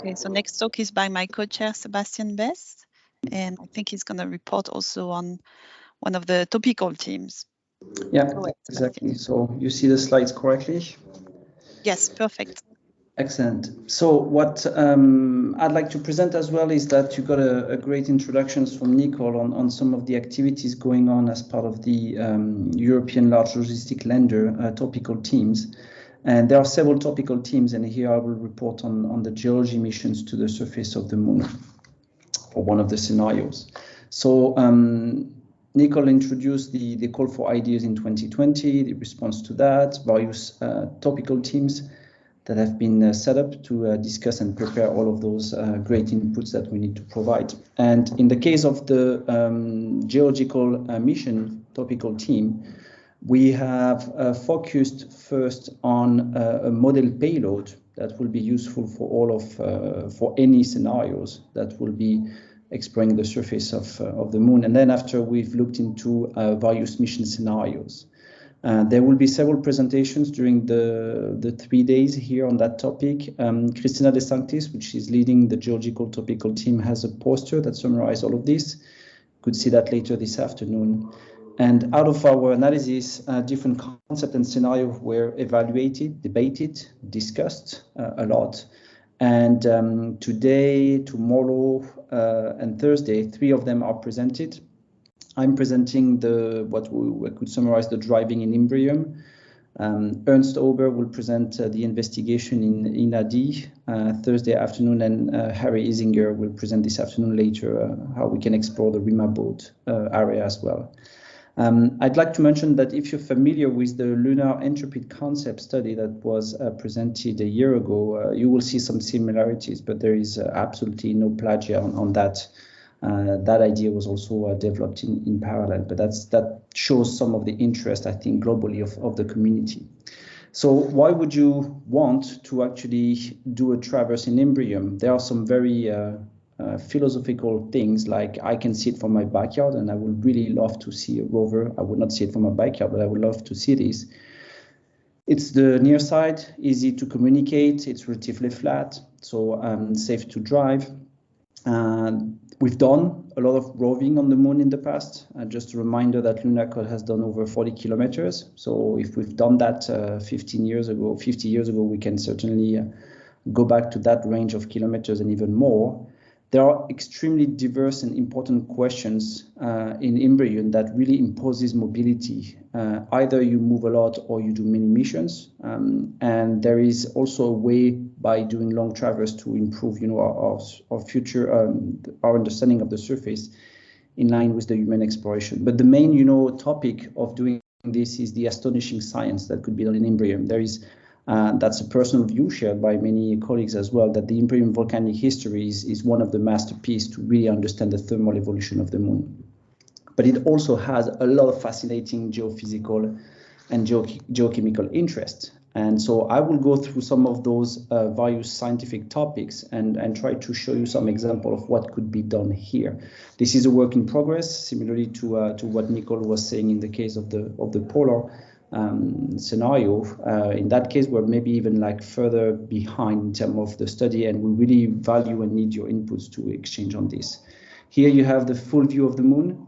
Okay, so next talk is by my co-chair, Sebastien Besse, and I think he's going to report also on one of the topical teams. Yeah, exactly. So you see the slides correctly? Yes, perfect. Excellent. So what I'd like to present as well is that you got a great introduction from Nicole on some of the activities going on as part of the European Large Logistic Lender topical teams. And there are several topical teams, and here I will report on the geology missions to the surface of the moon for one of the scenarios. So Nicole introduced the call for ideas in 2020, the response to that, various topical teams that have been set up to discuss and prepare all of those great inputs that we need to provide. And in the case of the geological mission topical team, we have focused first on a model payload that will be useful for all of for any scenarios that will be exploring the surface of the moon. And then after we've looked into various mission scenarios. There will be several presentations during the 3 days here on that topic. Christina De Sanctis, which is leading the geological topical team, has a poster that summarizes all of this. You could see that later this afternoon. And out of our analysis, different concepts and scenarios were evaluated, debated, discussed a lot. And today, tomorrow, and Thursday, 3 of them are presented. I'm presenting what we could summarize the driving in Imbrium. Ernst Ober will present the investigation in INADI Thursday afternoon, and Harry Isinger will present this afternoon later how we can explore the Rima boat area as well. I'd like to mention that if you're familiar with the lunar entropy concept study that was presented a year ago, you will see some similarities, but there is absolutely no plagiat on that. That idea was also developed in parallel, but that shows some of the interest, I think, globally of the community. So why would you want to actually do a traverse in Imbrium? There are some very philosophical things, like I can see it from my backyard, and I would really love to see a rover. I would not see it from my backyard, but I would love to see this. It's the near side, easy to communicate, it's relatively flat, so safe to drive. We've done a lot of roving on the moon in the past. Just a reminder that Lunar has done over 40 kilometers. So if we've done that 50 years ago, we can certainly go back to that range of kilometers and even more. There are extremely diverse and important questions in Imbrium that really imposes mobility. Either you move a lot or you do many missions. And there is also a way by doing long traverse to improve, our future, our understanding of the surface in line with the human exploration. But the main, topic of doing this is the astonishing science that could be done in Imbrium. There is that's a personal view shared by many colleagues as well, that the Imbrium volcanic history is one of the masterpieces to really understand the thermal evolution of the moon. But it also has a lot of fascinating geophysical and geochemical interest. And so I will go through some of those various scientific topics and try to show you some example of what could be done here. This is a work in progress, similarly to what Nicole was saying in the case of the polar scenario. In that case, we're maybe even further behind in terms of the study, and we really value and need your inputs to exchange on this. Here you have the full view of the moon.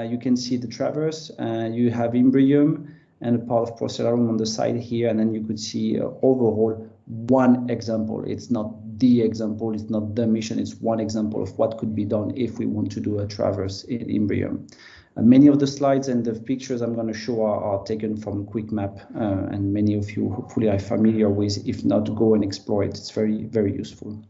You can see the traverse. You have Imbrium and a part of Procellarum on the side here, and then you could see overall one example. It's not the example, it's not the mission, it's one example of what could be done if we want to do a traverse in Imbrium. Many of the slides and the pictures I'm going to show are taken from Quick Map, and many of you hopefully are familiar with. If not, go and explore it. It's very, very useful.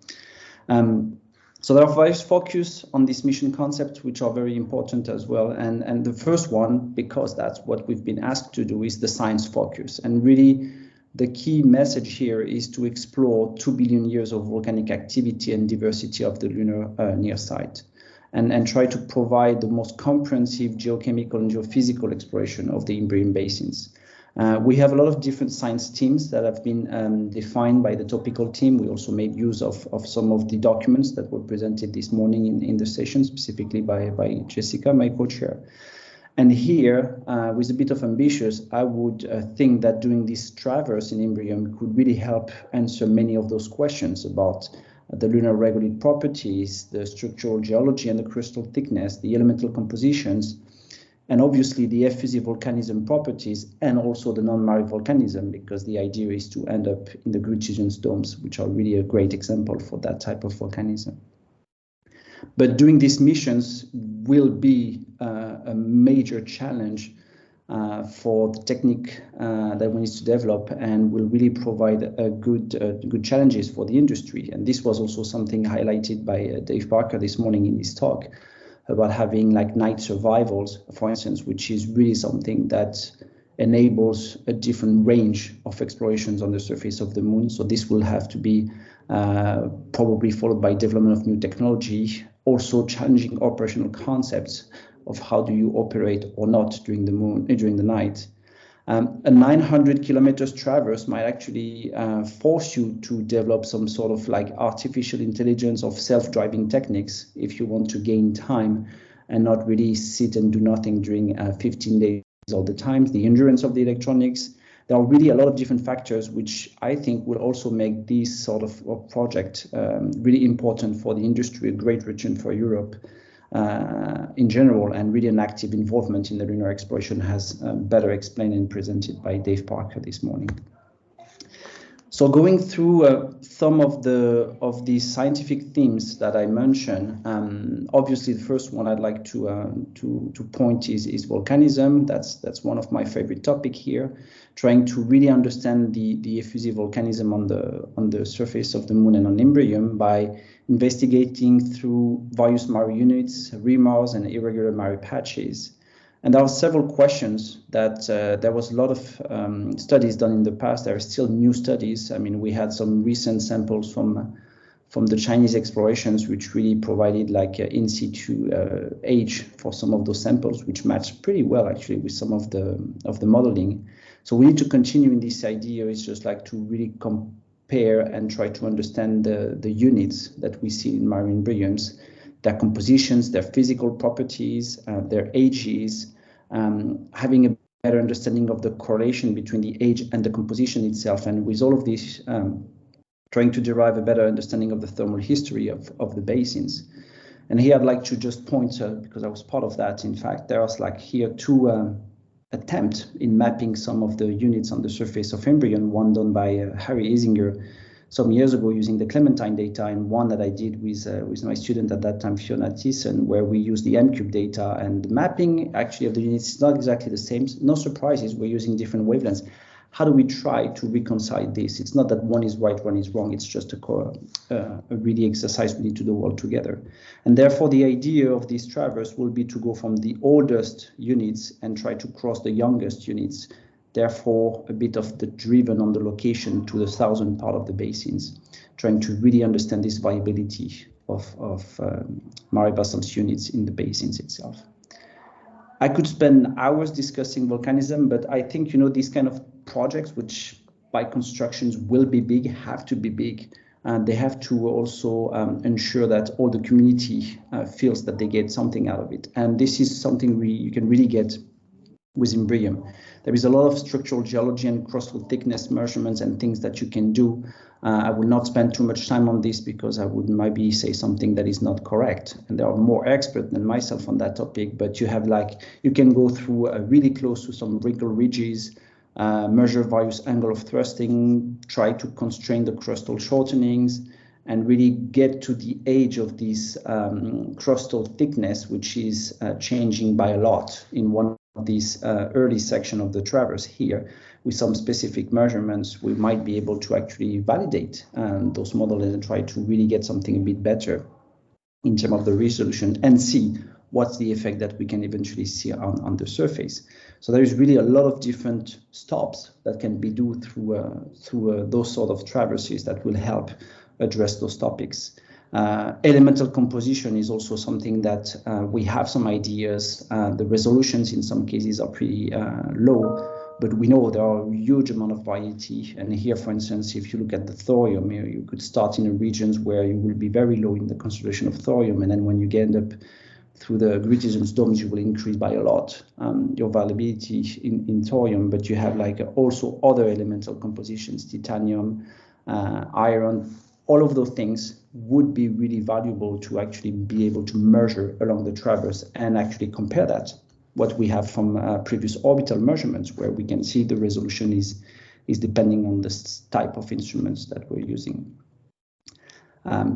So there are various focus on this mission concept, which are very important as well. And the first one, because that's what we've been asked to do, is the science focus. And really, the key message here is to explore 2 billion years of volcanic activity and diversity of the lunar near site. And try to provide the most comprehensive geochemical and geophysical exploration of the Imbrium basins. We have a lot of different science teams that have been defined by the topical team. We also made use of some of the documents that were presented this morning in the session, specifically by Jessica, my co-chair. And here, with a bit of ambitious, I would think that doing this traverse in Imbrium could really help answer many of those questions about the lunar regolith properties, the structural geology and the crystal thickness, the elemental compositions, and obviously the effusive volcanism properties, and also the non-married volcanism, because the idea is to end up in the Grecian domes, which are really a great example for that type of volcanism. But doing these missions will be a major challenge for the technique that we need to develop, and will really provide a good challenges for the industry. And this was also something highlighted by Dave Parker this morning in his talk, about having like night survivals, for instance, which is really something that enables a different range of explorations on the surface of the moon. So this will have to be probably followed by development of new technology, also challenging operational concepts of how do you operate or not during the night. A 900 kilometers traverse might actually force you to develop some sort of like artificial intelligence of self-driving techniques if you want to gain time and not really sit and do nothing during 15 days all the time. The endurance of the electronics. There are really a lot of different factors which I think will also make this sort of project really important for the industry, a great return for Europe in general, and really an active involvement in the lunar exploration, has better explained and presented by Dave Parker this morning. So going through some of these scientific themes that I mentioned, obviously the first one I'd like to point is volcanism. That's one of my favorite topic here, trying to really understand the effusive volcanism on the surface of the moon and on Imbrium by investigating through various Mare units, remars and irregular Mare patches. And there are several questions that there was a lot of studies done in the past. There are still new studies. I mean, we had some recent samples from the Chinese explorations, which really provided like in situ age for some of those samples, which matched pretty well actually with some of the modeling. So we need to continue in this idea. It's just like to really compare and try to understand the units that we see in marine Imbriums, their compositions, their physical properties, their ages, having a better understanding of the correlation between the age and the composition itself. And with all of this, trying to derive a better understanding of the thermal history of the basins. And here I'd like to just point, because I was part of that, in fact, there was like here two attempts in mapping some of the units on the surface of Imbrium, one done by Harry Isinger some years ago using the Clementine data, and one that I did with my student at that time, Fiona Thiessen, where we used the M-Cube data, and the mapping actually of the units is not exactly the same. No surprises, we're using different wavelengths. How do we try to reconcile this? It's not that one is right, one is wrong. It's just a really exercise we need to do all together. And therefore, the idea of this traverse will be to go from the oldest units and try to cross the youngest units. Therefore, a bit of the driven on the location to the southern part of the basins, trying to really understand this viability of Mare Basin's units in the basins itself. I could spend hours discussing volcanism, but I think, these kind of projects, which by constructions will be big, have to be big. And they have to also ensure that all the community feels that they get something out of it. And this is something you can really get with Imbrium. There is a lot of structural geology and crustal thickness measurements and things that you can do. I will not spend too much time on this because I would maybe say something that is not correct. And there are more experts than myself on that topic, but you can go through really close to some wrinkle ridges, measure various angle of thrusting, try to constrain the crustal shortenings, and really get to the age of this crustal thickness, which is changing by a lot in one of these early section of the traverse here. With some specific measurements, we might be able to actually validate those models and try to really get something a bit better in terms of the resolution and see what's the effect that we can eventually see on the surface. So there is really a lot of different stops that can be done through those sort of traverses that will help address those topics. Elemental composition is also something that we have some ideas. The resolutions in some cases are pretty low, but we know there are a huge amount of variety. And here, for instance, if you look at the thorium, you could start in regions where you will be very low in the concentration of thorium, and then when you get up through the Grecian domes, you will increase by a lot your variability in thorium. But you have also other elemental compositions, titanium, iron, all of those things would be really valuable to actually be able to measure along the traverse and actually compare that what we have from previous orbital measurements, where we can see the resolution is depending on the type of instruments that we're using.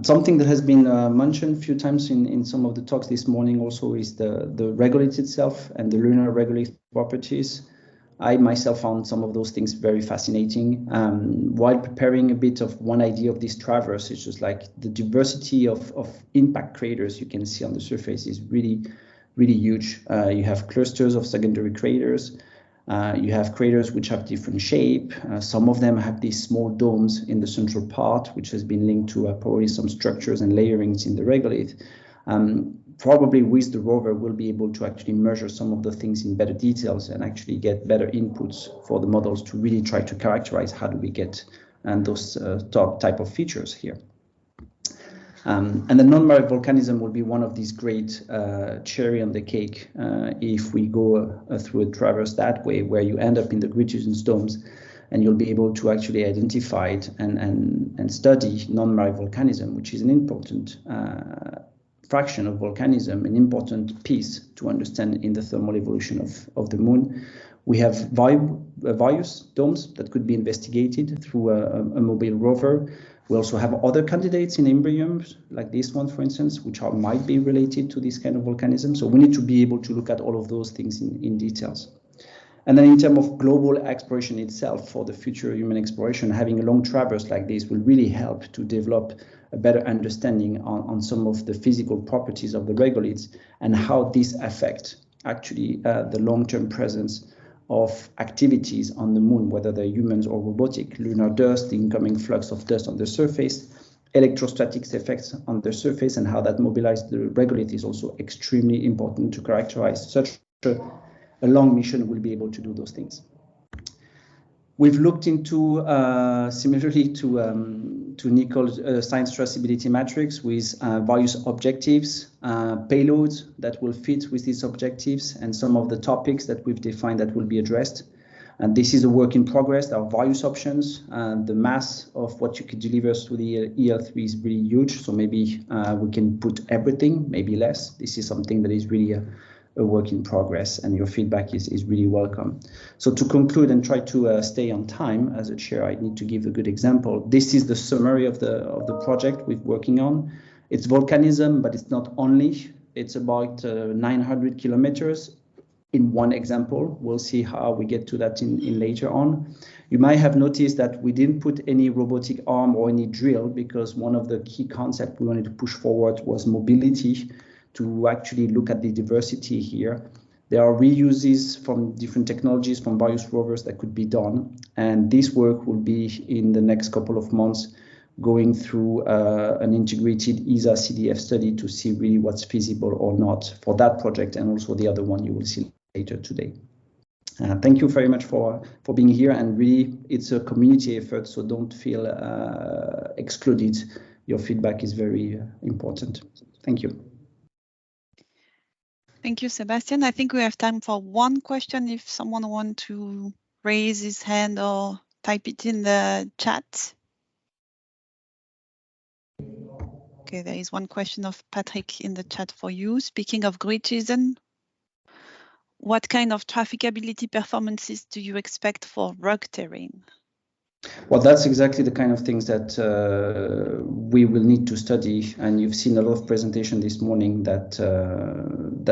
Something that has been mentioned a few times in some of the talks this morning also is the regolith itself and the lunar regolith properties. I myself found some of those things very fascinating. While preparing a bit of one idea of this traverse, it's just like the diversity of impact craters you can see on the surface is really, really huge. You have clusters of secondary craters. You have craters which have different shape. Some of them have these small domes in the central part, which has been linked to probably some structures and layerings in the regolith. Probably with the rover, we'll be able to actually measure some of the things in better details and actually get better inputs for the models to really try to characterize how do we get those type of features here. And the non-married volcanism will be one of these great cherry on the cake if we go through a traverse that way, where you end up in the Grecian domes, and you'll be able to actually identify it and study non-married volcanism, which is an important fraction of volcanism, an important piece to understand in the thermal evolution of the moon. We have various domes that could be investigated through a mobile rover. We also have other candidates in Imbrium, like this one, for instance, which might be related to this kind of volcanism. So we need to be able to look at all of those things in details. And then in terms of global exploration itself, for the future human exploration, having a long traverse like this will really help to develop a better understanding on some of the physical properties of the regoliths and how these affect actually the long-term presence of activities on the moon, whether they're humans or robotic, lunar dust, the incoming flux of dust on the surface, electrostatics effects on the surface, and how that mobilizes the regolith is also extremely important to characterize. Such a long mission will be able to do those things. We've looked into, similarly to Nicole's science traceability matrix, with various objectives, payloads that will fit with these objectives, and some of the topics that we've defined that will be addressed. And this is a work in progress. There are various options. The mass of what you could deliver through the EL3 is really huge. So maybe we can put everything, maybe less. This is something that is really a work in progress, and your feedback is really welcome. So to conclude and try to stay on time, as a chair, I need to give a good example. This is the summary of the project we're working on. It's volcanism, but it's not only. It's about 900 kilometers in one example. We'll see how we get to that in later on. You might have noticed that we didn't put any robotic arm or any drill, because one of the key concepts we wanted to push forward was mobility, to actually look at the diversity here. There are reuses from different technologies from various rovers that could be done. And this work will be in the next couple of months going through an integrated ESA CDF study to see really what's feasible or not for that project, and also the other one you will see later today. Thank you very much for being here, and really it's a community effort, so don't feel excluded. Your feedback is very important. Thank you. Thank you, Sebastien. I think we have time for one question if someone wants to raise his hand or type it in the chat. Okay, there is one question of Patrick in the chat for you. Speaking of Grecian, what kind of trafficability performances do you expect for rock terrain? Well, that's exactly the kind of things that we will need to study, and you've seen a lot of presentation this morning that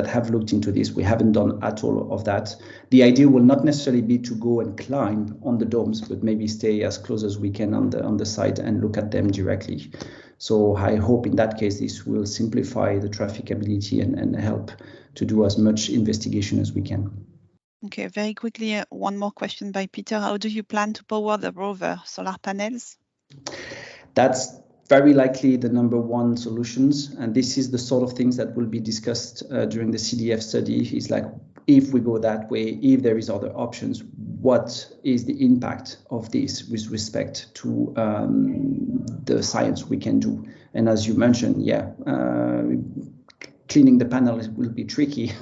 have looked into this. We haven't done at all of that. The idea will not necessarily be to go and climb on the domes, but maybe stay as close as we can on the site and look at them directly. So I hope in that case this will simplify the trafficability and help to do as much investigation as we can. Okay, very quickly, one more question by Peter. How do you plan to power the rover? Solar panels? That's very likely the #1 solutions. And this is the sort of things that will be discussed during the CDF study. Is like, if we go that way, if there is other options, what is the impact of this with respect to the science we can do? And as you mentioned, cleaning the panel will be tricky.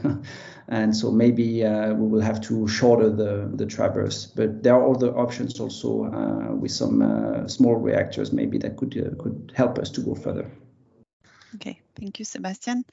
And so maybe we will have to shorter the traverse. But there are other options also with some small reactors maybe that could help us to go further. Okay, thank you, Sebastien.